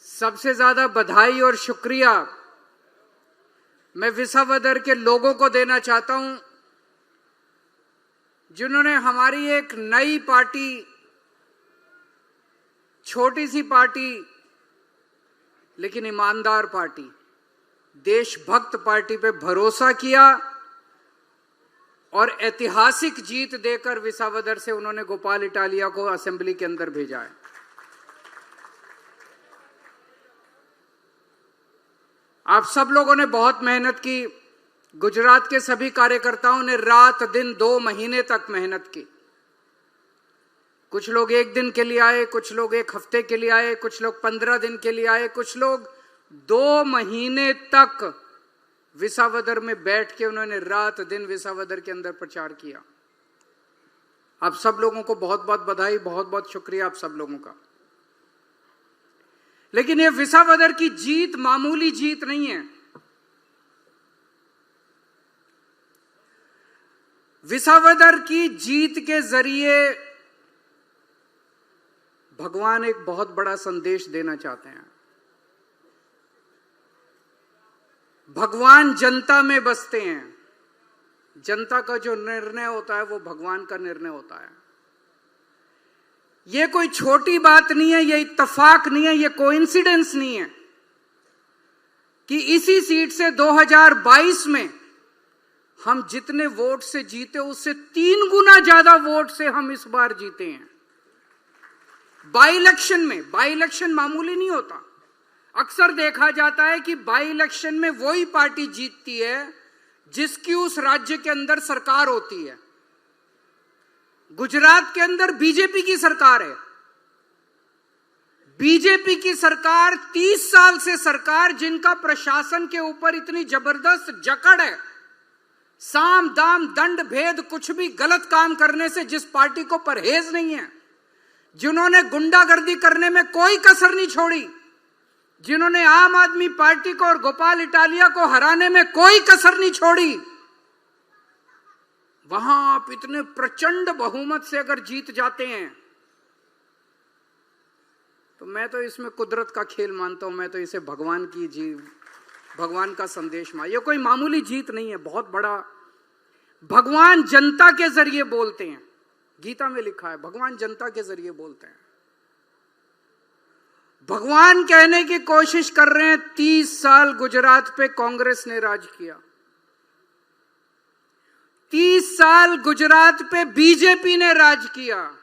सबसे ज्यादा बधाई और शुक्रिया मैं विसावदर के लोगों को देना चाहता हूं, जिन्होंने हमारी एक नई पार्टी, छोटी सी पार्टी लेकिन ईमानदार पार्टी, देशभक्त पार्टी पे भरोसा किया और ऐतिहासिक जीत देकर विसावदर से उन्होंने गोपाल इटालिया को असेंबली के अंदर भेजा है। आप सब लोगों ने बहुत मेहनत की। गुजरात के सभी कार्यकर्ताओं ने रात दिन 2 महीने तक मेहनत की। कुछ लोग 1 दिन के लिए आए, कुछ लोग 1 हफ्ते के लिए आए, कुछ लोग 15 दिन के लिए आए, कुछ लोग 2 महीने तक विसावदर में बैठ के उन्होंने रात दिन विसावदर के अंदर प्रचार किया। आप सब लोगों को बहुत बहुत बधाई, बहुत बहुत शुक्रिया आप सब लोगों का। लेकिन ये विसावदर की जीत मामूली जीत नहीं है। विसावदर की जीत के जरिए भगवान एक बहुत बड़ा संदेश देना चाहते हैं। भगवान जनता में बसते हैं। जनता का जो निर्णय होता है वो भगवान का निर्णय होता है। ये कोई छोटी बात नहीं है, ये इत्तेफाक नहीं है, ये कोइंसिडेंस नहीं है कि इसी सीट से 2022 में हम जितने वोट से जीते उससे 3 गुना ज्यादा वोट से हम इस बार जीते हैं। बाई इलेक्शन में, बाई इलेक्शन मामूली नहीं होता। अक्सर देखा जाता है कि बाई इलेक्शन में वही पार्टी जीतती है जिसकी उस राज्य के अंदर सरकार होती है। गुजरात के अंदर बीजेपी की सरकार है। बीजेपी की सरकार 30 साल से सरकार, जिनका प्रशासन के ऊपर इतनी जबरदस्त जकड़ है, साम दाम दंड भेद कुछ भी गलत काम करने से जिस पार्टी को परहेज नहीं है, जिन्होंने गुंडागर्दी करने में कोई कसर नहीं छोड़ी, जिन्होंने आम आदमी पार्टी को और गोपाल इटालिया को हराने में कोई कसर नहीं छोड़ी, वहां आप इतने प्रचंड बहुमत से अगर जीत जाते हैं तो मैं तो इसमें कुदरत का खेल मानता हूं। मैं तो इसे भगवान का संदेश मान। ये कोई मामूली जीत नहीं है, बहुत बड़ा। भगवान जनता के जरिए बोलते हैं। गीता में लिखा है भगवान जनता के जरिए बोलते हैं। भगवान कहने की कोशिश कर रहे हैं 30 साल गुजरात पे कांग्रेस ने राज किया। 30 साल गुजरात पे बीजेपी ने राज किया।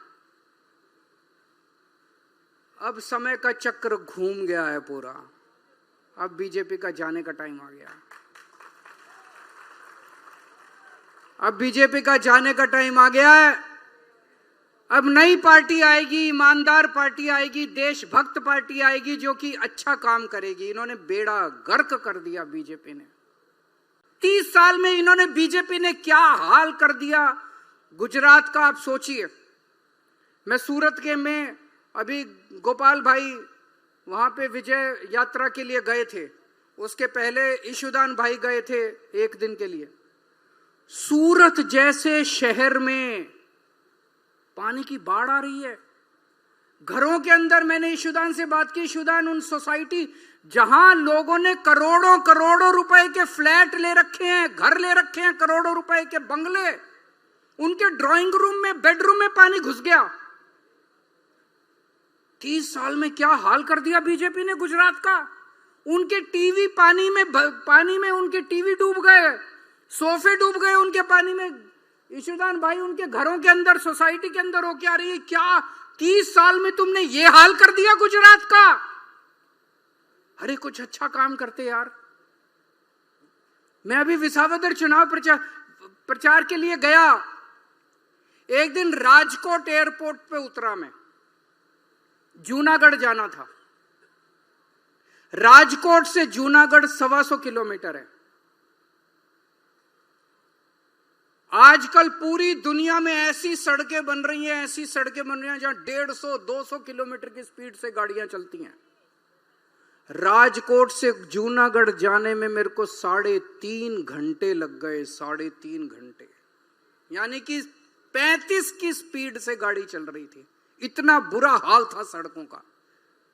अब समय का चक्र घूम गया है पूरा। अब बीजेपी का जाने का टाइम आ गया। अब बीजेपी का जाने का टाइम आ गया है। अब नई पार्टी आएगी, ईमानदार पार्टी आएगी, देशभक्त पार्टी आएगी जो कि अच्छा काम करेगी। इन्होंने बेड़ा गर्क कर दिया बीजेपी ने। 30 साल में इन्होंने, बीजेपी ने क्या हाल कर दिया गुजरात का, आप सोचिए। मैं सूरत के में अभी गोपाल भाई वहां पे विजय यात्रा के लिए गए थे। उसके पहले ईशुदान भाई गए थे 1 दिन के लिए। सूरत जैसे शहर में पानी की बाढ़ आ रही है। घरों के अंदर, मैंने ईशुदान से बात की। ईशुदान उन सोसाइटी जहां लोगों ने करोड़ों करोड़ों रुपए के फ्लैट ले रखे हैं, घर ले रखे हैं, करोड़ों रुपए के बंगले, उनके ड्राइंग रूम में, बेडरूम में पानी घुस गया। 30 साल में क्या हाल कर दिया बीजेपी ने गुजरात का। उनके टीवी पानी में उनके टीवी डूब गए, सोफे डूब गए उनके पानी में। ईशुदान भाई उनके घरों के अंदर, सोसाइटी के अंदर होके आ रही है। क्या 30 साल में तुमने ये हाल कर दिया गुजरात का। अरे कुछ अच्छा काम करते यार। मैं अभी विसावदर चुनाव प्रचार के लिए गया। एक दिन राजकोट एयरपोर्ट पे उतरा मैं। जूनागढ़ जाना था। राजकोट से जूनागढ़ 125 किलोमीटर है। आजकल पूरी दुनिया में ऐसी सड़कें बन रही हैं, ऐसी सड़कें बन रही हैं जहां 150-200 किलोमीटर की स्पीड से गाड़ियां चलती हैं। राजकोट से जूनागढ़ जाने में मेरे को 3.5 घंटे लग गए। 3.5 घंटे, यानी कि 35 की स्पीड से गाड़ी चल रही थी। इतना बुरा हाल था सड़कों का।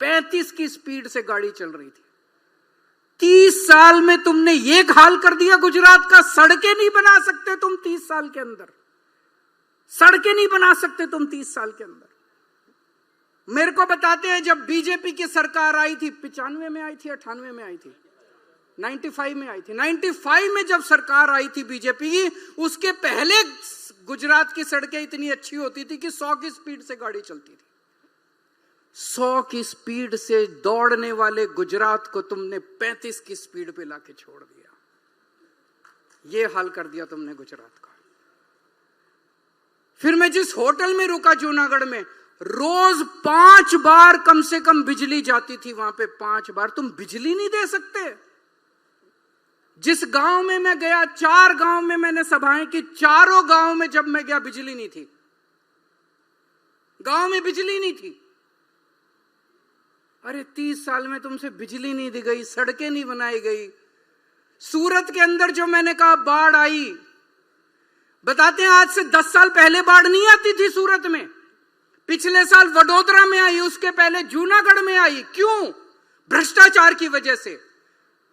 35 की स्पीड से गाड़ी चल रही थी। 30 साल में तुमने ये हाल कर दिया गुजरात का। सड़कें नहीं बना सकते तुम 30 साल के अंदर, सड़कें नहीं बना सकते तुम 30 साल के अंदर। मेरे को बताते हैं जब बीजेपी की सरकार आई थी, 95 में आई थी, 98 में आई थी, 95 में आई थी, 95 में जब सरकार आई थी बीजेपी की, उसके पहले गुजरात की सड़कें इतनी अच्छी होती थी कि 100 की स्पीड से गाड़ी चलती थी। 100 की स्पीड से दौड़ने वाले गुजरात को तुमने 35 की स्पीड पे लाके छोड़ दिया। ये हाल कर दिया तुमने गुजरात का। फिर मैं जिस होटल में रुका जूनागढ़ में, रोज 5 बार कम से कम बिजली जाती थी वहां पे, 5 बार। तुम बिजली नहीं दे सकते? जिस गांव में मैं गया, 4 गांव में मैंने सभाएं की, चारों गांव में जब मैं गया बिजली नहीं थी, गांव में बिजली नहीं थी। अरे 30 साल में तुमसे बिजली नहीं दी गई, सड़कें नहीं बनाई गई। सूरत के अंदर जो मैंने कहा बाढ़ आई, बताते हैं आज से 10 साल पहले बाढ़ नहीं आती थी सूरत में। पिछले साल वडोदरा में आई, उसके पहले जूनागढ़ में आई। क्यों? भ्रष्टाचार की वजह से।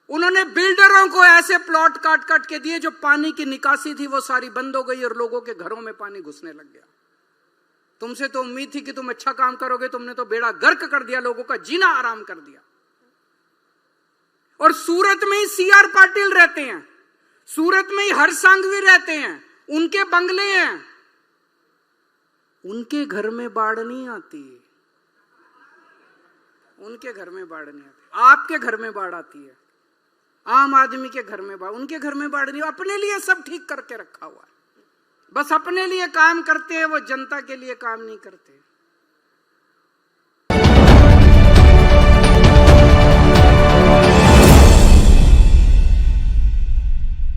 उन्होंने बिल्डरों को ऐसे प्लॉट काट काट के दिए, जो पानी की निकासी थी वो सारी बंद हो गई और लोगों के घरों में पानी घुसने लग गया। तुमसे तो उम्मीद थी कि तुम अच्छा काम करोगे, तुमने तो बेड़ा गर्क कर दिया, लोगों का जीना आराम कर दिया। और सूरत में ही सीआर पाटिल रहते हैं, सूरत में ही हर्ष सांघवी रहते हैं, उनके बंगले हैं, उनके घर में बाढ़ नहीं आती, उनके घर में बाढ़ नहीं आती। आपके घर में बाढ़ आती है, आम आदमी के घर में बाढ़, उनके घर में बाढ़ नहीं। अपने लिए सब ठीक करके रखा हुआ है, बस अपने लिए काम करते हैं, वो जनता के लिए काम नहीं करते।